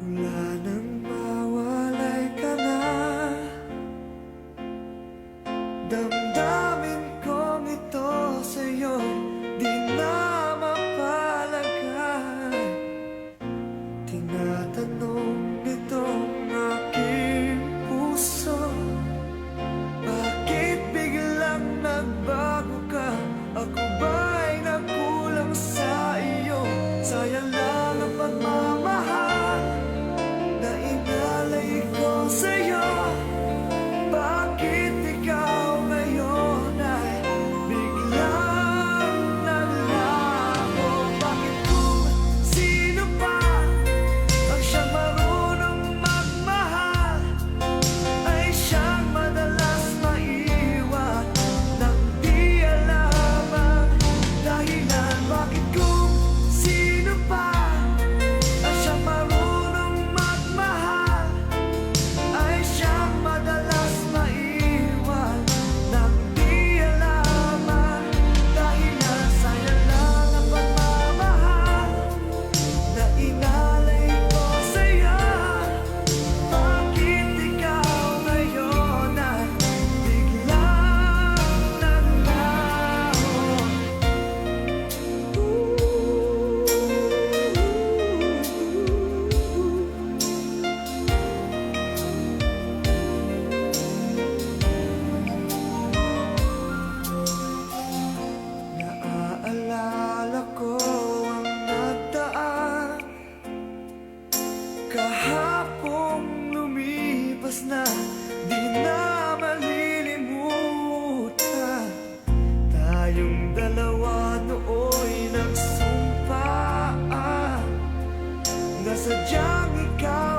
Mula nang mawalay ka na, damdamin kong ito sa'yo'y di na mapalagay. Tinatanong nitong aking puso, bakit biglang nagbago ka? Ako ba'y nagkulang sa iyo? Sayang lang ang pagmamahal na inalay ko sa'yo. Bakit ikaw ngayon ay biglang naglaho? Bakit kung sino pa ang siyang marunong magmahal ay siyang madalas maiwan nang di alam ang dahilan? Bakit kung sino pa ang siyang marunong magmahal ay siyang madalas maiwan nang di alam ang dahilan? Sayang lang ang pagmamahal na inalay ko sa'yo. Bakit ikaw ngayon ay biglang naglaho? Naaalala ko ang nagdaan, kahapong lumipas na, di na malilimutan. Tayong dalawa nooy nagsumpaan na sadyang ikaw